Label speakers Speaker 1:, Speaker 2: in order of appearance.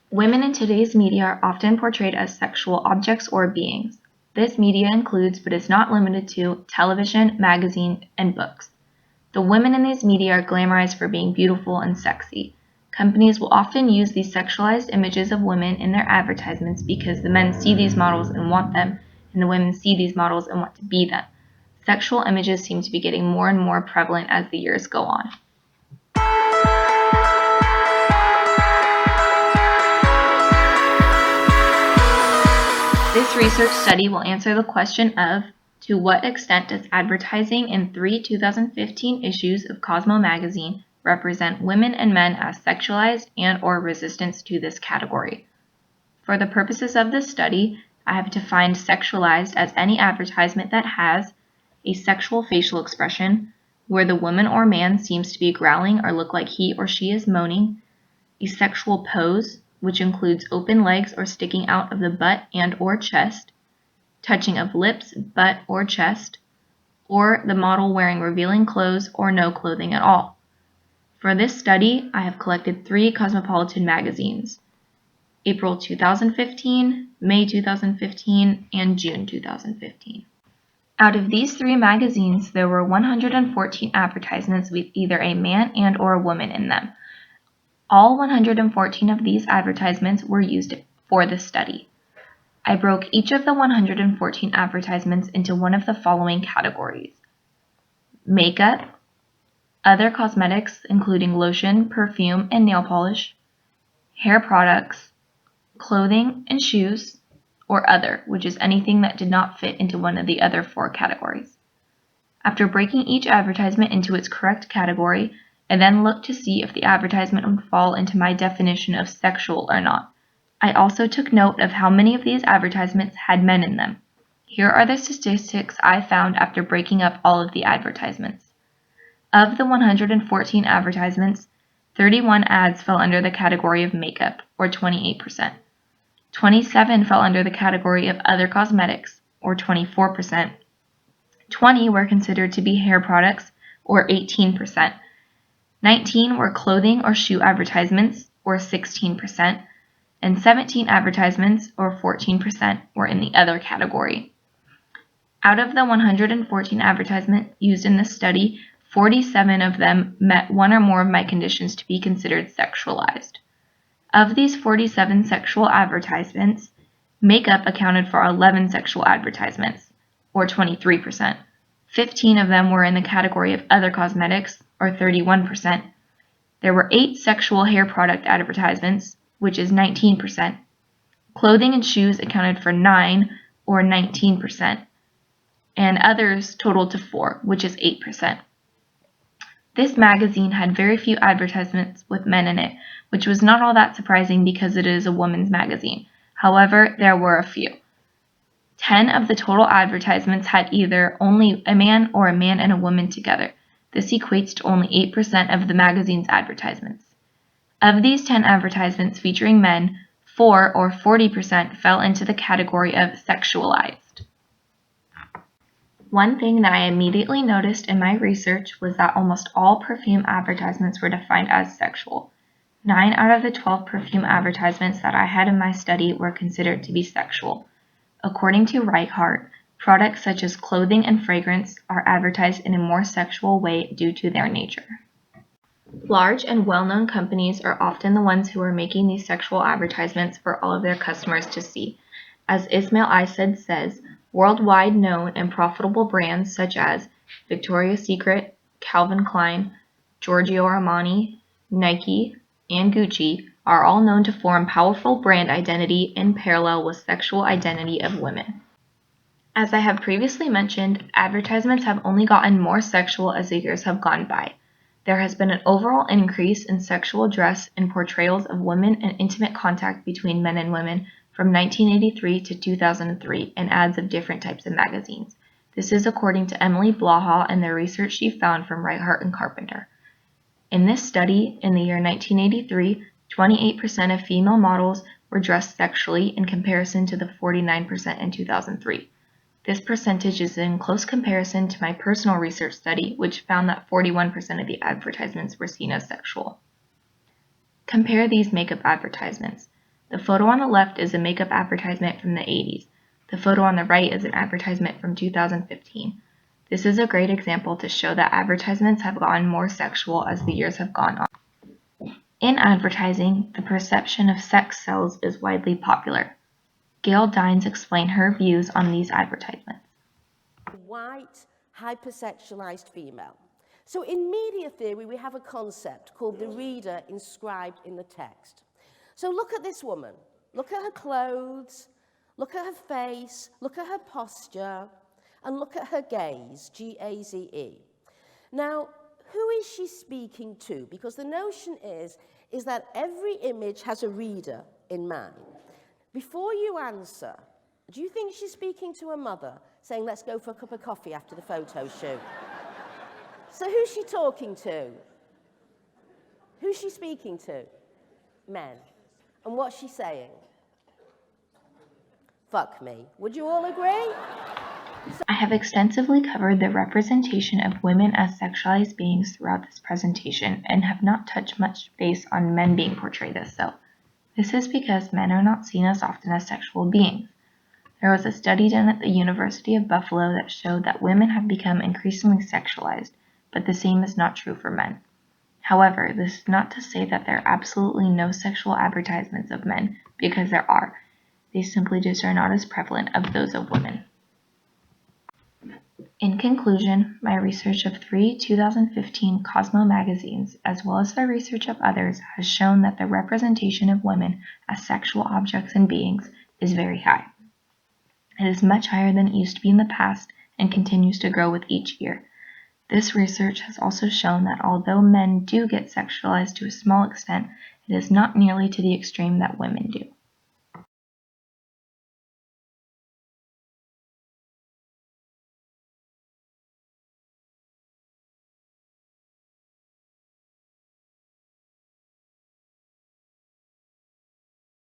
Speaker 1: Women in today's media are often portrayed as sexual objects or beings. This media includes, but is not limited to, television, magazine, and books. The women in these media are glamorized for being beautiful and sexy. Companies will often use these sexualized images of women in their advertisements because the men see these models and want them, and the women see these models and want to be them. Sexual images seem to be getting more and more prevalent as the years go on. This research study will answer the question of, to what extent does advertising in 3 2015 issues of Cosmo magazine represent women and men as sexualized and/or resistance to this category? For the purposes of this study, I have defined sexualized as any advertisement that has a sexual facial expression, where the woman or man seems to be growling or look like he or she is moaning, a sexual pose, which includes open legs or sticking out of the butt and/or chest, touching of lips, butt, or chest, or the model wearing revealing clothes or no clothing at all. For this study, I have collected 3 Cosmopolitan magazines: April 2015, May 2015, and June 2015. Out of these 3 magazines, there were 114 advertisements with either a man and/or a woman in them. All 114 of these advertisements were used for this study. I broke each of the 114 advertisements into one of the following categories: makeup, other cosmetics including lotion, perfume, and nail polish, hair products, clothing and shoes, or other, which is anything that did not fit into one of the other 4 categories. After breaking each advertisement into its correct category, I then looked to see if the advertisement would fall into my definition of sexual or not. I also took note of how many of these advertisements had men in them. Here are the statistics I found after breaking up all of the advertisements. Of the 114 advertisements, 31 ads fell under the category of makeup, or 28%. 27 fell under the category of other cosmetics, or 24%. 20 were considered to be hair products, or 18%. 19 were clothing or shoe advertisements, or 16%, and 17 advertisements, or 14%, were in the other category. Out of the 114 advertisements used in this study, 47 of them met one or more of my conditions to be considered sexualized. Of these 47 sexual advertisements, makeup accounted for 11 sexual advertisements, or 23%. 15 of them were in the category of other cosmetics, or 31%. There were 8 sexual hair product advertisements, which is 19%. Clothing and shoes accounted for 9, or 19%. And others totaled to 4, which is 8%. This magazine had very few advertisements with men in it, which was not all that surprising because it is a woman's magazine. However, there were a few. 10 of the total advertisements had either only a man or a man and a woman together. This equates to only 8% of the magazine's advertisements. Of these 10 advertisements featuring men, 4 or 40% fell into the category of sexualized. One thing that I immediately noticed in my research was that almost all perfume advertisements were defined as sexual. 9 out of the 12 perfume advertisements that I had in my study were considered to be sexual. According to Reichardt, products such as clothing and fragrance are advertised in a more sexual way due to their nature. Large and well-known companies are often the ones who are making these sexual advertisements for all of their customers to see. As Ismail Ised says, worldwide known and profitable brands such as Victoria's Secret, Calvin Klein, Giorgio Armani, Nike, and Gucci are all known to form powerful brand identity in parallel with sexual identity of women. As I have previously mentioned, advertisements have only gotten more sexual as the years have gone by. There has been an overall increase in sexual dress and portrayals of women and intimate contact between men and women from 1983 to 2003 in ads of different types of magazines. This is according to Emily Blaha and the research she found from Reichardt and Carpenter. In this study, in the year 1983, 28% of female models were dressed sexually in comparison to the 49% in 2003. This percentage is in close comparison to my personal research study, which found that 41% of the advertisements were seen as sexual. Compare these makeup advertisements. The photo on the left is a makeup advertisement from the 80s. The photo on the right is an advertisement from 2015. This is a great example to show that advertisements have gotten more sexual as the years have gone on. In advertising, the perception of sex sells is widely popular. Gail Dines explained her views on these advertisements.
Speaker 2: White, hypersexualized female. So in media theory, we have a concept called the reader inscribed in the text. So look at this woman. Look at her clothes, look at her face, look at her posture, and look at her gaze, G-A-Z-E. Now, who is she speaking to? Because the notion is that every image has a reader in mind. Before you answer, do you think she's speaking to her mother, saying, let's go for a cup of coffee after the photo shoot? So who's she talking to? Who's she speaking to? Men. And what's she saying? Fuck me. Would you all agree?
Speaker 1: I have extensively covered the representation of women as sexualized beings throughout this presentation and have not touched much base on men being portrayed as so. This is because men are not seen as often as sexual beings. There was a study done at the University of Buffalo that showed that women have become increasingly sexualized, but the same is not true for men. However, this is not to say that there are absolutely no sexual advertisements of men, because there are. They simply just are not as prevalent of those of women. In conclusion, my research of 3 2015 Cosmo magazines, as well as the research of others, has shown that the representation of women as sexual objects and beings is very high. It is much higher than it used to be in the past and continues to grow with each year. This research has also shown that although men do get sexualized to a small extent, it is not nearly to the extreme that women do.